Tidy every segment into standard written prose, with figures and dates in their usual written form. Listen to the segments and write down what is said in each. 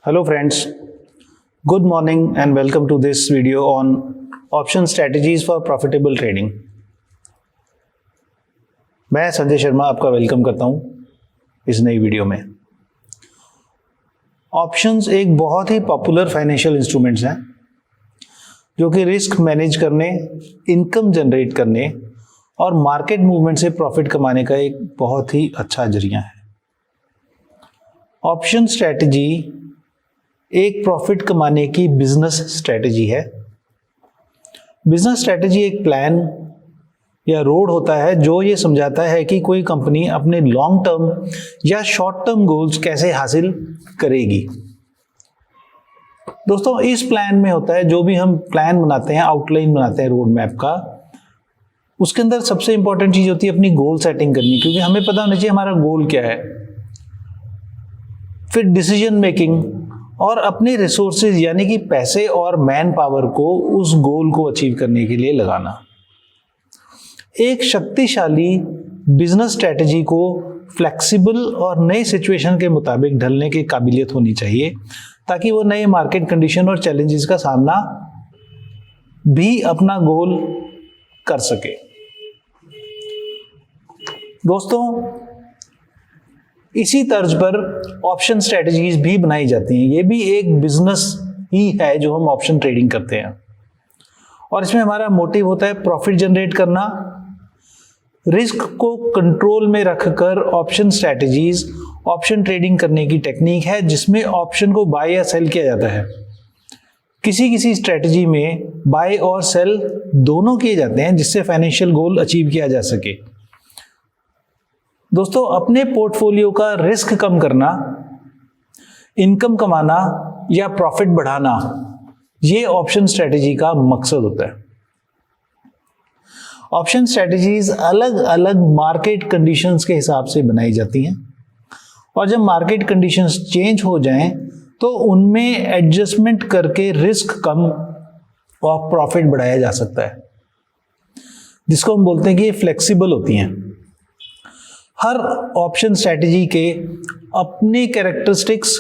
Hello friends, good morning and welcome to this video on option strategies for profitable trading. मैं संजय शर्मा आपका welcome करता हूं इस नई वीडियो में। ऑप्शंस एक बहुत ही पॉपुलर फाइनेंशियल इंस्ट्रूमेंट्स हैं जो कि रिस्क मैनेज करने, इनकम जनरेट करने और मार्केट मूवमेंट से प्रॉफिट कमाने का एक बहुत ही अच्छा जरिया है। ऑप्शन स्ट्रैटेजी एक प्रॉफिट कमाने की बिजनेस स्ट्रैटेजी है। बिजनेस स्ट्रैटेजी एक प्लान या रोड होता है जो ये समझाता है कि कोई कंपनी अपने लॉन्ग टर्म या शॉर्ट टर्म गोल्स कैसे हासिल करेगी। दोस्तों, इस प्लान में होता है, जो भी हम प्लान बनाते हैं, आउटलाइन बनाते हैं रोड मैप का, उसके अंदर सबसे इंपॉर्टेंट चीज होती है अपनी गोल सेटिंग करनी, क्योंकि हमें पता होना चाहिए हमारा गोल क्या है। फिर डिसीजन मेकिंग और अपने रिसोर्सेज यानी कि पैसे और मैन पावर को उस गोल को अचीव करने के लिए लगाना। एक शक्तिशाली बिजनेस स्ट्रैटेजी को फ्लेक्सिबल और नए सिचुएशन के मुताबिक ढलने की काबिलियत होनी चाहिए ताकि वो नए मार्केट कंडीशन और चैलेंजेस का सामना भी अपना गोल कर सके। दोस्तों, इसी तर्ज पर ऑप्शन स्ट्रेटजीज भी बनाई जाती हैं। ये भी एक बिजनेस ही है जो हम ऑप्शन ट्रेडिंग करते हैं, और इसमें हमारा मोटिव होता है प्रॉफिट जनरेट करना। रिस्क को कंट्रोल में रखकर ऑप्शन स्ट्रेटजीज ऑप्शन ट्रेडिंग करने की टेक्निक है जिसमें ऑप्शन को बाय या सेल किया जाता है। किसी किसी स्ट्रेटजी में बाय और सेल दोनों किए जाते हैं जिससे फाइनेंशियल गोल अचीव किया जा सके। दोस्तों, अपने पोर्टफोलियो का रिस्क कम करना, इनकम कमाना या प्रॉफिट बढ़ाना, ये ऑप्शन स्ट्रेटजी का मकसद होता है। ऑप्शन स्ट्रेटजीज अलग अलग मार्केट कंडीशंस के हिसाब से बनाई जाती हैं, और जब मार्केट कंडीशंस चेंज हो जाएं तो उनमें एडजस्टमेंट करके रिस्क कम और प्रॉफिट बढ़ाया जा सकता है, जिसको हम बोलते हैं कि ये फ्लेक्सिबल होती हैं। हर ऑप्शन स्ट्रैटेजी के अपने कैरेक्टरिस्टिक्स,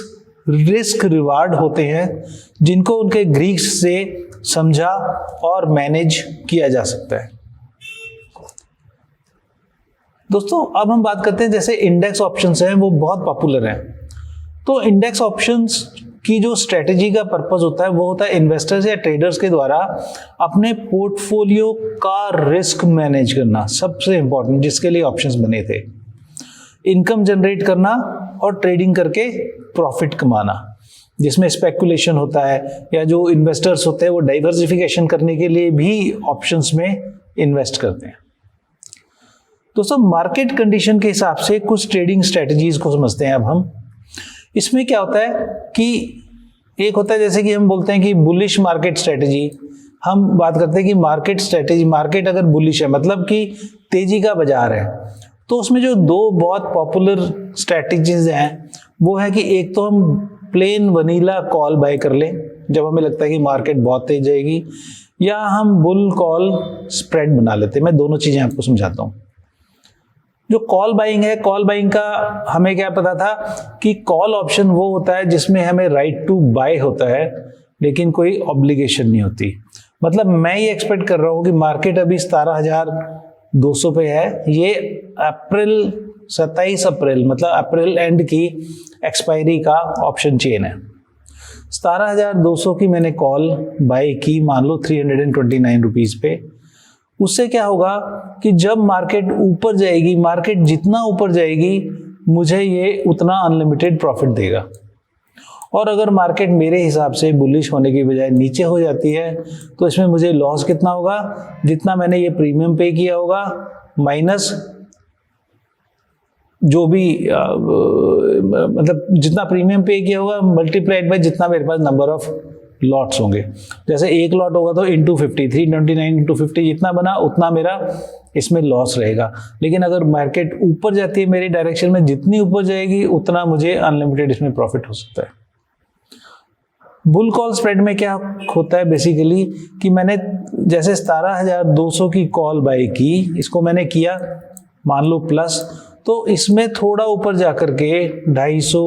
रिस्क, रिवार्ड होते हैं जिनको उनके ग्रीक्स से समझा और मैनेज किया जा सकता है। दोस्तों, अब हम बात करते हैं, जैसे इंडेक्स ऑप्शंस हैं वो बहुत पॉपुलर हैं। तो इंडेक्स ऑप्शंस की जो स्ट्रेटजी का पर्पस होता है वो होता है इन्वेस्टर्स या ट्रेडर्स के द्वारा अपने पोर्टफोलियो का रिस्क मैनेज करना, सबसे इंपॉर्टेंट जिसके लिए ऑप्शंस बने थे। इनकम जनरेट करना और ट्रेडिंग करके प्रॉफिट कमाना, जिसमें स्पेकुलेशन होता है, या जो इन्वेस्टर्स होते हैं वो डाइवर्सिफिकेशन करने के लिए भी ऑप्शंस में इन्वेस्ट करते हैं। दोस्तों, मार्केट कंडीशन के हिसाब से कुछ ट्रेडिंग स्ट्रेटजीज को समझते हैं अब हम। इसमें क्या होता है कि एक होता है, जैसे कि हम बोलते हैं कि बुलिश मार्केट स्ट्रेटजी। हम बात करते हैं कि मार्केट स्ट्रेटजी, मार्केट अगर बुलिश है मतलब कि तेजी का बाजार है, तो उसमें जो दो बहुत पॉपुलर स्ट्रेटजीज हैं वो है कि एक तो हम प्लेन वनीला कॉल बाय कर लें जब हमें लगता है कि मार्केट बहुत तेज जाएगी, या हम बुल कॉल स्प्रेड बना लेते हैं। मैं दोनों चीजें आपको समझाता हूं। जो कॉल बाइंग है, कॉल बाइंग का हमें क्या पता था कि कॉल ऑप्शन वो होता है जिसमें हमें राइट टू बाय होता है लेकिन कोई ऑब्लिगेशन नहीं होती। मतलब मैं ये एक्सपेक्ट कर रहा हूं कि मार्केट अभी 17,200 पे है, ये अप्रैल 27 अप्रैल मतलब अप्रैल एंड की एक्सपायरी का ऑप्शन चेन है। 17,200 की मैंने कॉल बाय की, मान लो 329 रुपीज पे। उससे क्या होगा कि जब मार्केट ऊपर जाएगी, मार्केट जितना ऊपर जाएगी मुझे ये उतना अनलिमिटेड प्रॉफिट देगा, और अगर मार्केट मेरे हिसाब से बुलिश होने की बजाय नीचे हो जाती है तो इसमें मुझे लॉस कितना होगा, जितना मैंने ये प्रीमियम पे किया होगा माइनस जो भी मतलब जितना प्रीमियम पे किया होगा मल्टीप्लाइड बाय जितना मेरे पास नंबर ऑफ लॉट्स होंगे। जैसे एक लॉट होगा तो इंटू 50, 329 इंटू 50 जितना बना उतना मेरा इसमें लॉस रहेगा। लेकिन अगर मार्केट ऊपर जाती है मेरी डायरेक्शन में, जितनी ऊपर जाएगी उतना मुझे अनलिमिटेड इसमें प्रॉफिट हो सकता है। बुल कॉल स्प्रेड में क्या होता है बेसिकली कि मैंने जैसे 17,200 की कॉल बाय की, इसको मैंने किया मान लो प्लस, तो इसमें थोड़ा ऊपर जाकर के 250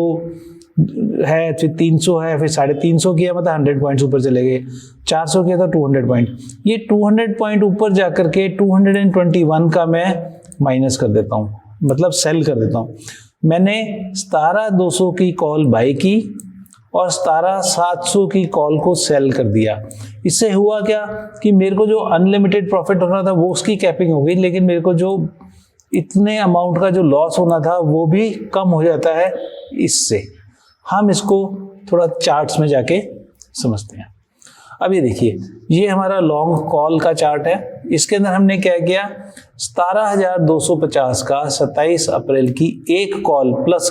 है, फिर 300 है, फिर 350 किया मतलब 100 पॉइंट्स ऊपर चले गए, 400 किया तो 200 पॉइंट। ये 200 पॉइंट ऊपर जाकर के 221 का मैं माइनस कर देता हूँ, मतलब सेल कर देता हूँ। मैंने 17,200 की कॉल बाई की और 17,700 की कॉल को सेल कर दिया। इससे हुआ क्या कि मेरे को जो अनलिमिटेड प्रॉफिट होना था वो उसकी कैपिंग हो गई, लेकिन मेरे को जो इतने अमाउंट का जो लॉस होना था वो भी कम हो जाता है इससे। हम इसको थोड़ा चार्ट्स में जाके समझते हैं। अब ये देखिए, ये हमारा लॉन्ग कॉल का चार्ट है। इसके अंदर हमने क्या किया, 17,250 का 27 अप्रैल की एक कॉल प्लस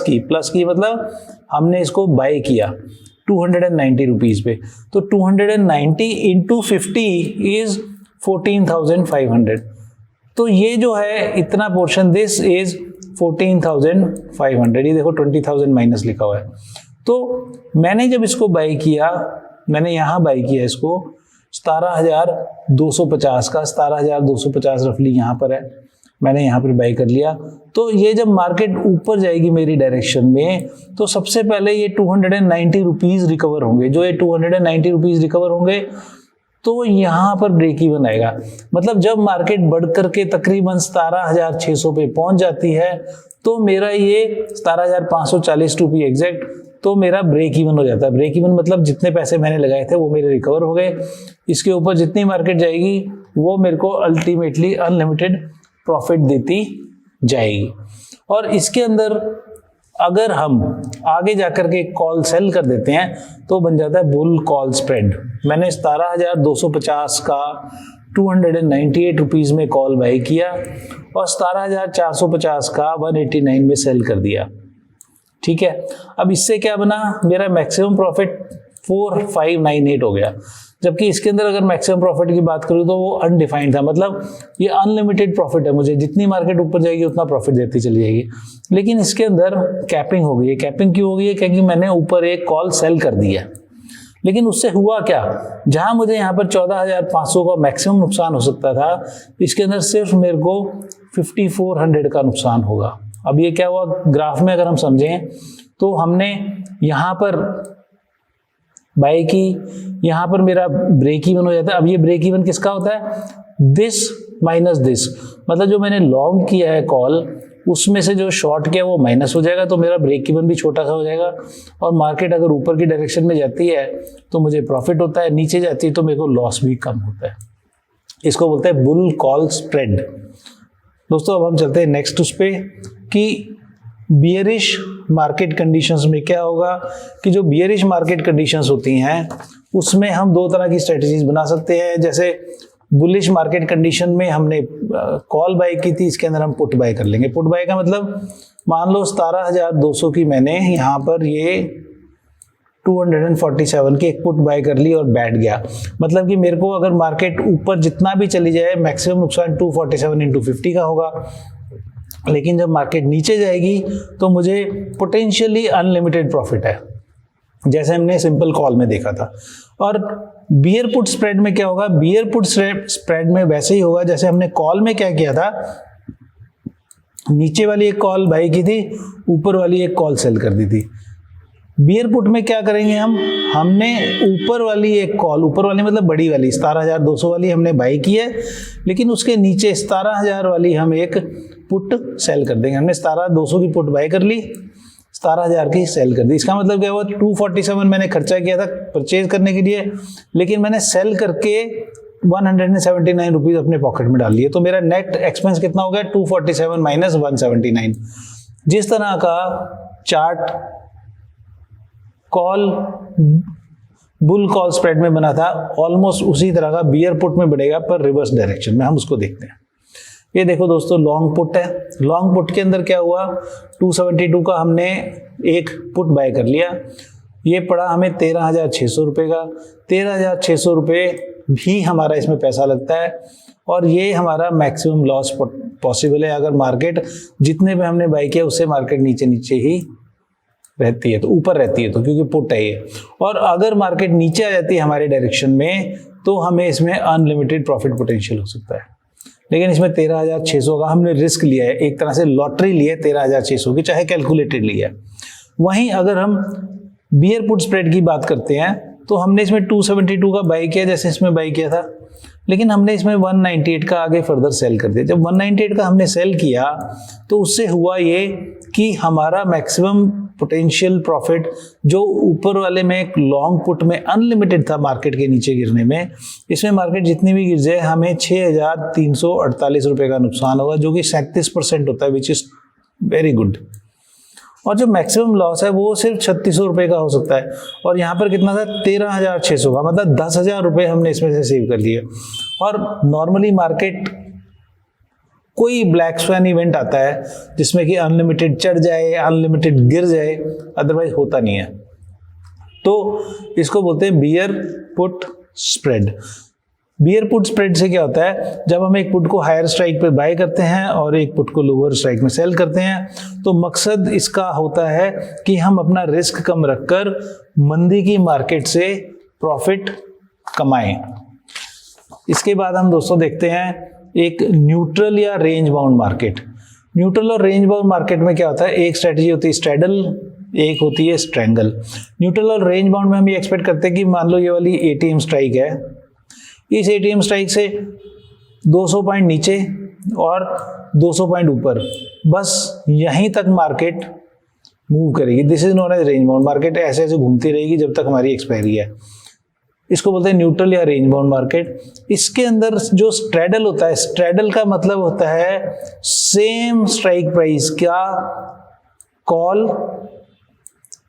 की मतलब हमने इसको बाय किया 290 रुपीज पे। तो 290 इंटू 50 इज 14,500। तो ये जो है इतना पोर्शन, दिस इज 14,500। ये देखो 20,000 माइनस लिखा हुआ है। तो मैंने जब इसको बाय किया, मैंने यहाँ बाय किया इसको 17,250 का, 17,250 रफली यहाँ पर है, मैंने यहाँ पर बाय कर लिया। तो ये जब मार्केट ऊपर जाएगी मेरी डायरेक्शन में, तो सबसे पहले ये 290 रुपीज रिकवर होंगे। जो ये 290 रुपीज रिकवर होंगे तो यहाँ पर ब्रेक इवन आएगा। मतलब जब मार्केट बढ़ करके तकरीबन 17,600 पे पहुंच जाती है तो मेरा ये 17,540 टू बी एग्जैक्ट, तो मेरा ब्रेक इवन हो जाता है। ब्रेक इवन मतलब जितने पैसे मैंने लगाए थे वो मेरे रिकवर हो गए। इसके ऊपर जितनी मार्केट जाएगी वो मेरे को अल्टीमेटली अनलिमिटेड प्रॉफिट देती जाएगी। और इसके अंदर अगर हम आगे जाकर के कॉल सेल कर देते हैं तो बन जाता है बुल कॉल स्प्रेड। मैंने 17,250 का 298 रुपीज में कॉल बाय किया और 17,450 का 189 में सेल कर दिया। ठीक है, अब इससे क्या बना, मेरा मैक्सिमम प्रॉफिट 4,598 हो गया। जबकि इसके अंदर अगर मैक्सिमम प्रॉफिट की बात करूं तो वो अनडिफाइंड था, मतलब ये अनलिमिटेड प्रॉफिट है, मुझे जितनी मार्केट ऊपर जाएगी उतना प्रॉफिट देती चली जाएगी। लेकिन इसके अंदर कैपिंग हो गई है। कैपिंग क्यों हो गई है, क्योंकि मैंने ऊपर एक कॉल सेल कर दी है। लेकिन उससे हुआ क्या, जहां मुझे यहाँ पर 14,500 का मैक्सिमम नुकसान हो सकता था, इसके अंदर सिर्फ मेरे को 5,400 का नुकसान होगा। अब ये क्या हुआ, ग्राफ में अगर हम समझें तो हमने यहाँ पर बाय की, यहाँ पर मेरा ब्रेक इवन हो जाता है। अब ये ब्रेक इवन किसका होता है, दिस माइनस दिस, मतलब जो मैंने लॉन्ग किया है कॉल उसमें से जो शॉर्ट किया वो माइनस हो जाएगा, तो मेरा ब्रेक इवन भी छोटा सा हो जाएगा। और मार्केट अगर ऊपर की डायरेक्शन में जाती है तो मुझे प्रॉफिट होता है, नीचे जाती है तो मेरे को लॉस भी कम होता है। इसको बोलते हैं बुल कॉल स्प्रेड। दोस्तों अब हम चलते हैं नेक्स्ट उस पे कि बियरिश मार्केट कंडीशंस में क्या होगा, कि जो बियरिश मार्केट कंडीशंस होती हैं उसमें हम दो तरह की स्ट्रेटजीज बना सकते हैं। जैसे बुलिश मार्केट कंडीशन में हमने कॉल बाय की थी, इसके अंदर हम पुट बाय कर लेंगे। पुट बाय का मतलब मान लो 17,200 की मैंने यहाँ पर ये 247 की एक पुट बाय कर ली और बैठ गया। मतलब कि मेरे को अगर मार्केट ऊपर जितना भी चली जाए मैक्सिमम नुकसान 247 इंटू 50 का होगा। लेकिन जब मार्केट नीचे जाएगी तो मुझे पोटेंशियली अनलिमिटेड प्रॉफिट है, जैसे हमने सिंपल कॉल में देखा था। और बियर पुट स्प्रेड में क्या होगा, बियर पुट स्प्रेड में वैसे ही होगा जैसे हमने कॉल में क्या किया था, नीचे वाली एक कॉल बाई की थी, ऊपर वाली एक कॉल सेल कर दी थी। बियर पुट में क्या करेंगे हमने ऊपर वाली एक कॉल, ऊपर वाली मतलब बड़ी वाली 17,200 वाली हमने बाई की है, लेकिन उसके नीचे 17,000 वाली हम एक पुट सेल कर देंगे। हमने 17,200 की पुट बाई कर ली, 17,000 की सेल कर दी। इसका मतलब क्या हुआ, 247 मैंने खर्चा किया था परचेज करने के लिए, लेकिन मैंने सेल करके 179 रुपीज अपने पॉकेट में डाल लिए। तो मेरा नेट एक्सपेंस कितना हो गया, 247 माइनस 179। जिस तरह का chart call bull call spread में बना था, ऑलमोस्ट उसी तरह का बियर पुट में बढ़ेगा पर रिवर्स डायरेक्शन में। हम उसको देखते हैं। ये देखो दोस्तों, लॉन्ग पुट है। लॉन्ग पुट के अंदर क्या हुआ, 272 का हमने एक पुट बाय कर लिया, ये पड़ा हमें 13,600 रुपये का। 13,600 रुपये भी हमारा इसमें पैसा लगता है और ये हमारा मैक्सिमम लॉस पॉसिबल है अगर मार्केट जितने पे हमने बाय किया उससे मार्केट नीचे नीचे ही रहती है, तो ऊपर रहती है तो, क्योंकि पुट है ये। और अगर मार्केट नीचे आ जाती है हमारे डायरेक्शन में तो हमें इसमें अनलिमिटेड प्रॉफिट पोटेंशियल हो सकता है। लेकिन इसमें 13,600 का हमने रिस्क लिया है, एक तरह से लॉटरी ली है 13,600 की, चाहे कैलकुलेटेड लिया है। वहीं अगर हम बियर पुट स्प्रेड की बात करते हैं तो हमने इसमें 272 का बाई किया, जैसे इसमें बाई किया था, लेकिन हमने इसमें 198 का आगे फर्दर सेल कर दिया। जब 198 का हमने सेल किया तो उससे हुआ ये कि हमारा मैक्सिमम पोटेंशियल प्रॉफिट जो ऊपर वाले में एक लॉन्ग पुट में अनलिमिटेड था मार्केट के नीचे गिरने में, इसमें मार्केट जितनी भी गिर जाए हमें 6,348 रुपये का नुकसान होगा, जो कि 37% होता है, विच इज वेरी गुड। और जो मैक्सिमम लॉस है वो सिर्फ 3600 रुपये का हो सकता है, और यहाँ पर कितना था 13,600 का, मतलब 10,000 रुपये हमने इसमें से सेव कर लिए। और नॉर्मली मार्केट कोई ब्लैक स्वैन इवेंट आता है जिसमें कि अनलिमिटेड चढ़ जाए अनलिमिटेड गिर जाए, अदरवाइज होता नहीं है। तो इसको बोलते हैं beer put spread. Beer put spread से क्या होता है, जब हम एक पुट को हायर स्ट्राइक पे बाय करते हैं और एक पुट को लोअर स्ट्राइक में सेल करते हैं, तो मकसद इसका होता है कि हम अपना रिस्क कम रखकर मंदी की मार्केट से प्रॉफिट कमाएं। इसके बाद हम दोस्तों देखते हैं एक न्यूट्रल या रेंज बाउंड मार्केट। न्यूट्रल और रेंज बाउंड मार्केट में क्या होता है, एक स्ट्रेटजी होती है स्ट्रैडल, एक होती है स्ट्रैंगल। न्यूट्रल और रेंज बाउंड में हम ये एक्सपेक्ट करते हैं कि मान लो ये वाली एटीएम स्ट्राइक है, इस एटीएम स्ट्राइक से 200 पॉइंट नीचे और 200 पॉइंट ऊपर, बस यहीं तक मार्केट मूव करेगी। This is known as range bound market. ऐसे ऐसे घूमती रहेगी जब तक हमारी एक्सपायरी है। इसको बोलते हैं न्यूट्रल या रेंज बाउंड मार्केट। इसके अंदर जो स्ट्रैडल होता है, स्ट्रैडल का मतलब होता है सेम स्ट्राइक प्राइस का कॉल,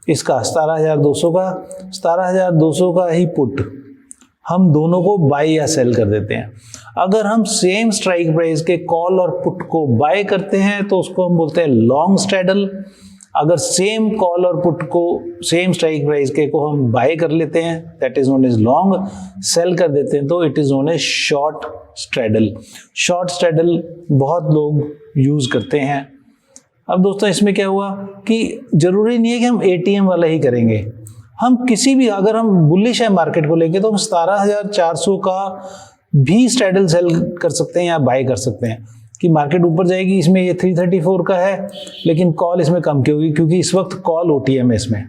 इसका 17,200 का, 17,200 का ही पुट, हम दोनों को बाय या सेल कर देते हैं। अगर हम सेम स्ट्राइक प्राइस के कॉल और पुट को बाय करते हैं तो उसको हम बोलते हैं लॉन्ग स्ट्रैडल। अगर सेम कॉल और पुट को सेम स्ट्राइक प्राइस के को हम बाय कर लेते हैं, that is known as long, sell कर देते हैं तो it is known as short straddle. Short straddle बहुत लोग यूज करते हैं। अब दोस्तों इसमें क्या हुआ कि जरूरी नहीं है कि हम एटीएम वाला ही करेंगे, हम किसी भी, अगर हम बुलिश है मार्केट को लेके तो हम 17,400 का भी स्ट्रैडल सेल कर सकते हैं या बाय कर सकते हैं कि मार्केट ऊपर जाएगी। इसमें ये 334 का है, लेकिन कॉल इसमें कम क्यों होगी, क्योंकि इस वक्त कॉल ओटीएम है इसमें।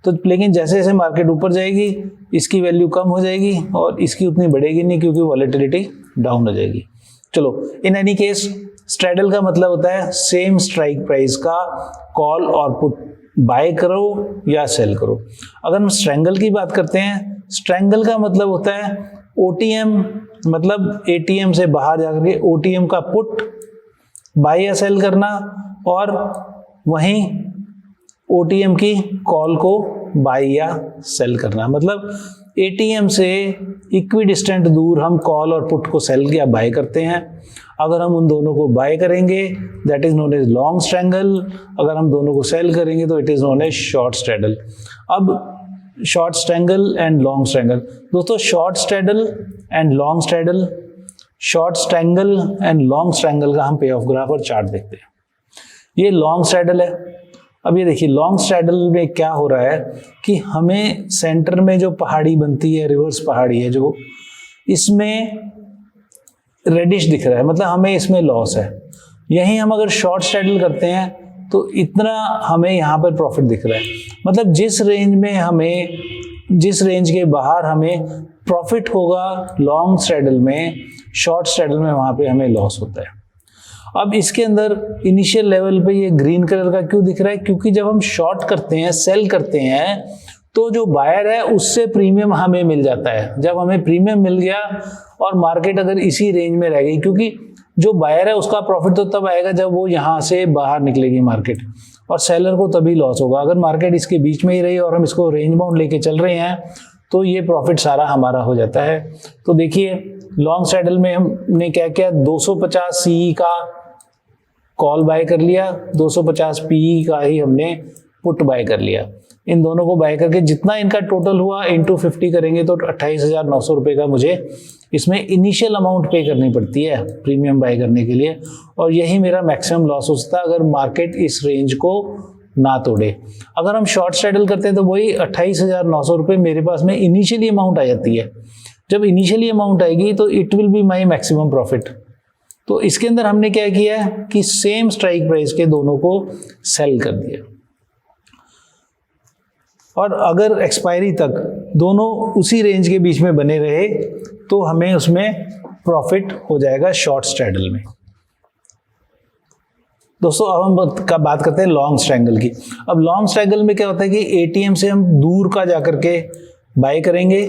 तो लेकिन जैसे जैसे मार्केट ऊपर जाएगी इसकी वैल्यू कम हो जाएगी और इसकी उतनी बढ़ेगी नहीं, क्योंकि वॉलेटिलिटी डाउन हो जाएगी। चलो, इन एनी केस स्ट्रैडल का मतलब होता है सेम स्ट्राइक प्राइस का कॉल और पुट बाय करो या सेल करो। अगर हम स्ट्रैंगल की बात करते हैं, स्ट्रैंगल का मतलब होता है ओटीएम, मतलब एटीएम से बाहर जाकर के ओटीएम का पुट बाय या सेल करना, और वहीं ओटीएम की कॉल को बाय या सेल करना। मतलब एटीएम से इक्विडिस्टेंट दूर हम कॉल और पुट को सेल या बाय करते हैं। अगर हम उन दोनों को बाय करेंगे that is known as long strangle, अगर हम दोनों को सेल करेंगे तो it is known as short straddle. अब short strangle and long strangle, दोस्तों short straddle and long straddle, short strangle and long strangle का हम पे ऑफ ग्राफ और चार्ट देखते हैं। ये लॉन्ग स्ट्रैडल है। अब ये देखिए लॉन्ग स्ट्रैडल में क्या हो रहा है कि हमें सेंटर में जो पहाड़ी बनती है, रिवर्स पहाड़ी है जो, इसमें रेडिश दिख रहा है, मतलब हमें इसमें लॉस है। यहीं हम अगर शॉर्ट स्ट्रैडल करते हैं तो इतना हमें यहाँ पर प्रॉफिट दिख रहा है। मतलब जिस रेंज के बाहर हमें प्रॉफिट होगा लॉन्ग स्ट्रैडल में, शॉर्ट स्ट्रैडल में वहां पे हमें लॉस होता है। अब इसके अंदर इनिशियल लेवल पे ये ग्रीन कलर का क्यों दिख रहा है, क्योंकि जब हम शॉर्ट करते हैं, सेल करते हैं, तो जो बायर है उससे प्रीमियम हमें मिल जाता है। जब हमें प्रीमियम मिल गया और मार्केट अगर इसी रेंज में रह गई, क्योंकि जो बायर है उसका प्रॉफिट तो तब आएगा जब वो यहाँ से बाहर निकलेगी मार्केट, और सेलर को तभी लॉस होगा। अगर मार्केट इसके बीच में ही रही और हम इसको रेंज बाउंड लेके चल रहे हैं तो ये प्रॉफिट सारा हमारा हो जाता है। तो देखिए लॉन्ग स्ट्रैडल में हमने क्या किया, 250 CE का कॉल बाय कर लिया, 250 PE का ही हमने पुट बाय कर लिया। इन दोनों को बाय करके जितना इनका टोटल हुआ इंटू 50 करेंगे तो 28,900 रुपये का मुझे इसमें इनिशियल अमाउंट पे करनी पड़ती है प्रीमियम बाय करने के लिए, और यही मेरा मैक्सिमम लॉस हो सकता है अगर मार्केट इस रेंज को ना तोड़े। अगर हम शॉर्ट स्ट्रैडल करते हैं तो वही 28,900 रुपये मेरे पास में इनिशियली अमाउंट आ जाती है। जब इनिशियली अमाउंट आएगी तो it will be my maximum profit. तो इसके अंदर हमने क्या किया है कि सेम स्ट्राइक प्राइस के दोनों को सेल कर दिया। और अगर एक्सपायरी तक दोनों उसी रेंज के बीच में बने रहे तो हमें उसमें प्रॉफिट हो जाएगा शॉर्ट स्ट्रैडल में। दोस्तों अब हम बात करते हैं लॉन्ग स्ट्रैंगल की। अब लॉन्ग स्ट्रैंगल में क्या होता है कि एटीएम से हम दूर का जाकर के बाय करेंगे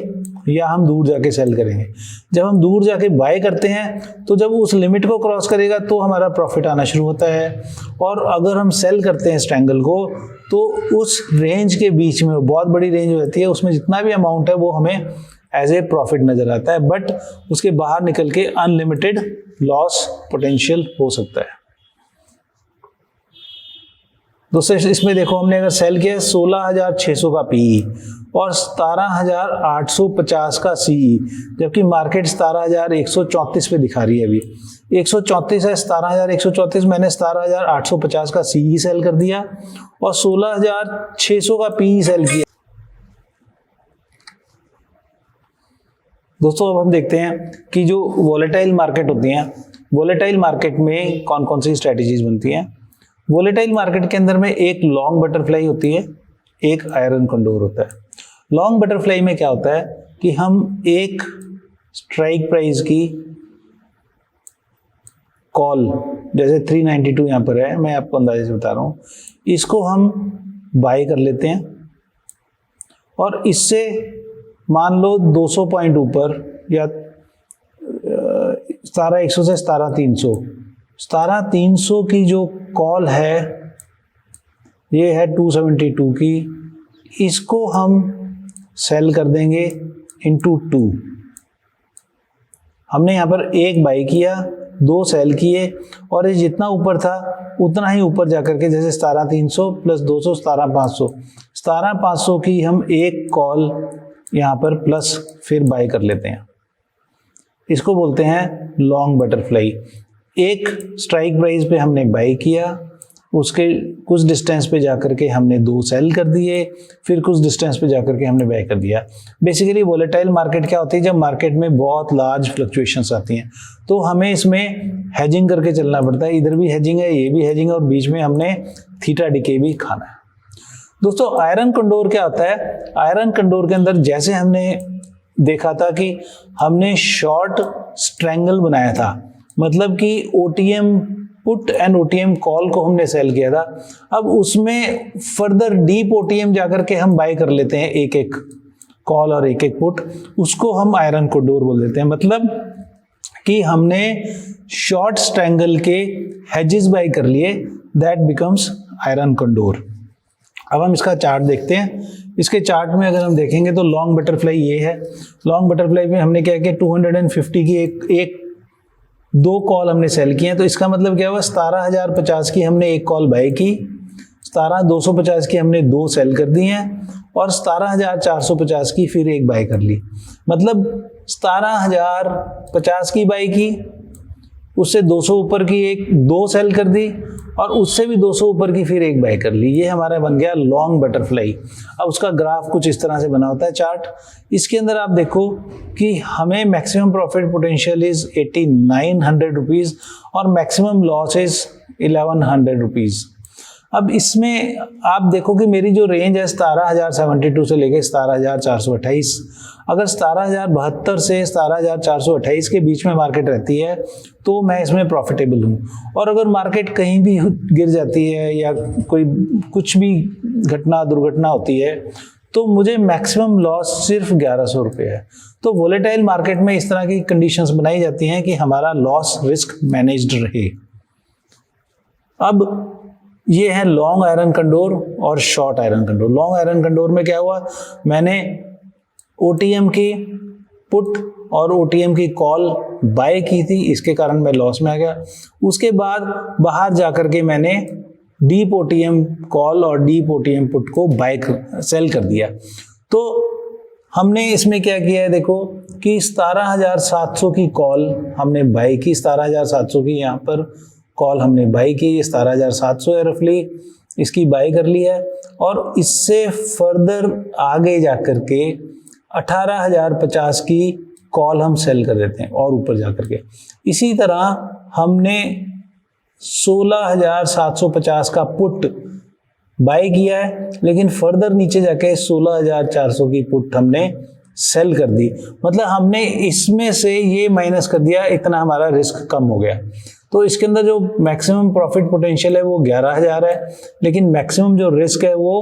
या हम दूर जाके सेल करेंगे। जब हम दूर जाके बाय करते हैं तो जब उस लिमिट को क्रॉस करेगा तो हमारा प्रॉफिट आना शुरू होता है, और अगर हम सेल करते हैं स्ट्रैंगल को तो उस रेंज के बीच में, बहुत बड़ी रेंज होती है, उसमें जितना भी अमाउंट है वो हमें एज ए प्रॉफिट नजर आता है, बट उसके बाहर निकल के अनलिमिटेड लॉस पोटेंशियल हो सकता है। दोस्तों इसमें देखो हमने अगर सेल किया 16,600 का पीई और 17,850 का सीई, जबकि मार्केट 17,134 पे दिखा रही है। अभी 134 है, 17,134, मैंने 17,850 का सीई सेल कर दिया और 16,600 का पीई सेल किया। दोस्तों अब हम देखते हैं कि जो वोलेटाइल मार्केट होती हैं, वोलेटाइल मार्केट में कौन कौन सी स्ट्रेटेजीज बनती हैं। वोलेटाइल मार्केट के अंदर में एक लॉन्ग बटरफ्लाई होती है, एक आयरन कंडोर होता है। लॉन्ग बटरफ्लाई में क्या होता है कि हम एक स्ट्राइक प्राइस की कॉल, जैसे 392 यहां पर है, मैं आपको अंदाजे से बता रहा हूं, इसको हम बाय कर लेते हैं और इससे मान लो 200 पॉइंट ऊपर या 17,100 से 17,300 की जो कॉल है, ये है 272 की, इसको हम सेल कर देंगे इनटू 2। हमने यहाँ पर एक बाई किया, दो सेल किए, और ये जितना ऊपर था उतना ही ऊपर जाकर के, जैसे 17,300 प्लस 200 17,500, 17,500 की हम एक कॉल यहाँ पर प्लस फिर बाई कर लेते हैं। इसको बोलते हैं लॉन्ग बटरफ्लाई। एक स्ट्राइक प्राइस पे हमने बाई किया, उसके कुछ डिस्टेंस पे जाकर के हमने दो सेल कर दिए, फिर कुछ डिस्टेंस पे जाकर के हमने बाय कर दिया। बेसिकली वोलेटाइल मार्केट क्या होती है, जब मार्केट में बहुत लार्ज फ्लक्चुएशंस आती हैं तो हमें इसमें हेजिंग करके चलना पड़ता है। इधर भी हेजिंग है, ये भी हेजिंग है, और बीच में हमने थीटा डिके भी खाना है। दोस्तों आयरन कंडोर क्या होता है, आयरन कंडोर के अंदर जैसे हमने देखा था कि हमने शॉर्ट स्ट्रैंगल बनाया था, मतलब कि OTM put and OTM call को हमने सेल किया था। अब उसमें फर्दर डीप ओटीएम जाकर के हम बाय कर लेते हैं, एक एक कॉल और एक एक पुट, उसको हम आयरन कंडोर बोल देते हैं। मतलब कि हमने शॉर्ट स्ट्रैंगल के हेजेस बाय कर लिए, दैट बिकम्स आयरन कंडोर। अब हम इसका चार्ट देखते हैं। इसके चार्ट में अगर हम देखेंगे तो लॉन्ग बटरफ्लाई ये है। लॉन्ग बटरफ्लाई में हमने क्या किया, 250 की एक दो कॉल हमने सेल किए हैं, तो इसका मतलब क्या हुआ, 17,050 की हमने एक कॉल बाय की, 17,250 की हमने दो सेल कर दी हैं, और 17,450 की फिर एक बाय कर ली। मतलब 17,050 की बाय की, उससे 200 ऊपर की एक दो सेल कर दी, और उससे भी 200 ऊपर की फिर एक बाय कर ली। ये हमारा बन गया लॉन्ग बटरफ्लाई। अब उसका ग्राफ कुछ इस तरह से बना होता है चार्ट। इसके अंदर आप देखो कि हमें maximum profit potential is 8,900 rupees और मैक्सिमम लॉस इज 1,100 रुपीज। अब इसमें आप देखो कि मेरी जो रेंज है 17,072 से लेके 17,428, अगर 17,072 से 17,428 के बीच में मार्केट रहती है तो मैं इसमें प्रॉफिटेबल हूँ। और अगर मार्केट कहीं भी गिर जाती है या कोई कुछ भी दुर्घटना होती है तो मुझे मैक्सिमम लॉस सिर्फ 1,100 रुपये है। तो वोलेटाइल मार्केट में इस तरह की कंडीशंस बनाई जाती हैं कि हमारा लॉस रिस्क मैनेज्ड रहे। अब ये है लॉन्ग आयरन कंडोर और शॉर्ट आयरन कंडोर। लॉन्ग आयरन कंडोर में क्या हुआ, मैंने ओटीएम की पुट और ओटीएम की कॉल बाय की थी, इसके कारण मैं लॉस में आ गया। उसके बाद बाहर जाकर के मैंने डीप ओटीएम कॉल और डीप ओटीएम पुट को सेल कर दिया। तो हमने इसमें क्या किया है, देखो कि 17,700 की कॉल हमने बाय की, 17,700 की यहाँ पर कॉल हमने बाय की, 17,700 है रफली, इसकी बाय कर ली है, और इससे फर्दर आगे जाकर के 18,050 की कॉल हम सेल कर देते हैं और ऊपर जाकर के। इसी तरह हमने 16,750 का पुट बाय किया है, लेकिन फर्दर नीचे जाके 16,400 की पुट हमने सेल कर दी। मतलब हमने इसमें से ये माइनस कर दिया, इतना हमारा रिस्क कम हो गया। तो इसके अंदर जो मैक्सिमम प्रॉफिट पोटेंशियल है वो 11,000 है, लेकिन मैक्सिमम जो रिस्क है वो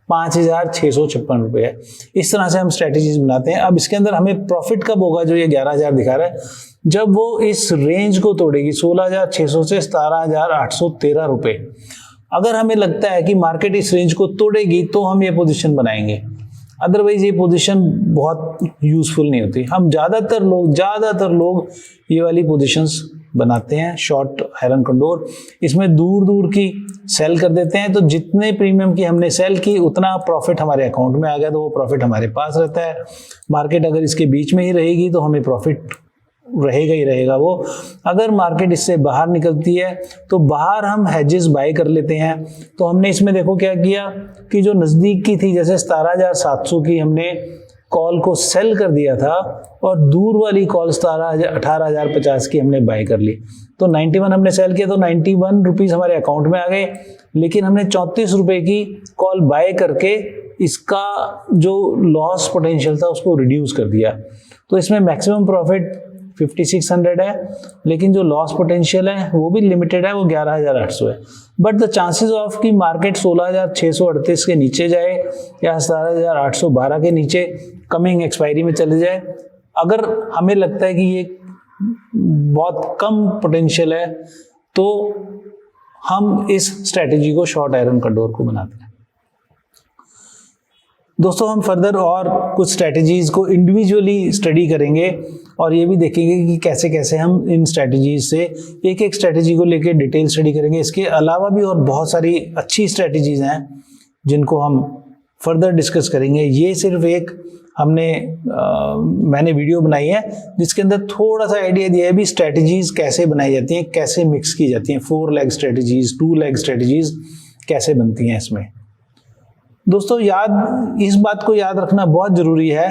5,656 रुपये है। इस तरह से हम स्ट्रेटेजीज बनाते हैं। अब इसके अंदर हमें प्रॉफिट कब होगा, जो ये 11,000 दिखा रहा है, जब वो इस रेंज को तोड़ेगी 16,600 से 17,813 रुपये। अगर हमें लगता है कि मार्केट इस रेंज को तोड़ेगी तो हम ये पोजीशन बनाएंगे, अदरवाइज ये पोजीशन बहुत यूजफुल नहीं होती। हम ज़्यादातर लोग ये वाली पोजीशंस बनाते हैं, शॉर्ट आयरन कंडोर। इसमें दूर दूर की सेल कर देते हैं, तो जितने प्रीमियम की हमने सेल की उतना प्रॉफिट हमारे अकाउंट में आ गया, तो वो प्रॉफिट हमारे पास रहता है। मार्केट अगर इसके बीच में ही रहेगी तो हमें प्रॉफिट रहेगा ही रहेगा वो। अगर मार्केट इससे बाहर निकलती है तो बाहर हम हेजेस बाय कर लेते हैं। तो हमने इसमें देखो क्या किया कि जो नज़दीक की थी, जैसे 17,700 की हमने कॉल को सेल कर दिया था, और दूर वाली कॉल 18,050 की हमने बाय कर ली। तो 91 हमने सेल किया, तो 91 रुपीज़ हमारे अकाउंट में आ गए, लेकिन हमने 34 रुपये की कॉल बाय करके इसका जो लॉस पोटेंशियल था उसको रिड्यूस कर दिया। तो इसमें मैक्सिमम प्रॉफिट 5,600 है, लेकिन जो लॉस पोटेंशियल है वो भी लिमिटेड है, वो 11,800 है। बट द चांसेस ऑफ कि मार्केट 16,638 के नीचे जाए या 17,812 के नीचे कमिंग एक्सपायरी में चले जाए, अगर हमें लगता है कि ये बहुत कम पोटेंशियल है, तो हम इस स्ट्रेटेजी को शॉर्ट आयरन कंडोर को बनाते हैं। दोस्तों, हम फर्दर और कुछ स्ट्रेटजीज को इंडिविजुअली स्टडी करेंगे और ये भी देखेंगे कि कैसे कैसे हम इन स्ट्रेटजीज से एक एक स्ट्रेटजी को लेकर डिटेल स्टडी करेंगे। इसके अलावा भी और बहुत सारी अच्छी स्ट्रेटजीज हैं जिनको हम फर्दर डिस्कस करेंगे। ये सिर्फ एक मैंने वीडियो बनाई है जिसके अंदर थोड़ा सा आइडिया दिया है भी स्ट्रेटजीज कैसे बनाई जाती हैं, कैसे मिक्स की जाती हैं, 4 लेग स्ट्रेटजीज, 2 लेग स्ट्रेटजीज कैसे बनती हैं इसमें। दोस्तों, इस बात को याद रखना बहुत ज़रूरी है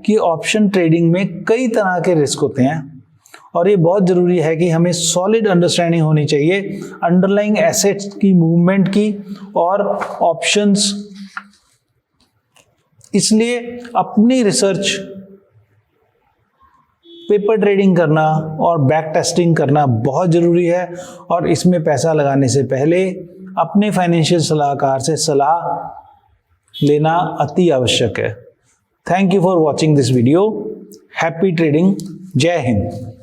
कि ऑप्शन ट्रेडिंग में कई तरह के रिस्क होते हैं, और ये बहुत ज़रूरी है कि हमें सॉलिड अंडरस्टैंडिंग होनी चाहिए अंडरलाइंग एसेट्स की मूवमेंट की और ऑप्शंस। इसलिए अपनी रिसर्च, पेपर ट्रेडिंग करना और बैक टेस्टिंग करना बहुत ज़रूरी है, और इसमें पैसा लगाने से पहले अपने फाइनेंशियल सलाहकार से सलाह लेना अति आवश्यक है। Thank you for watching this video. Happy trading. जय हिंद।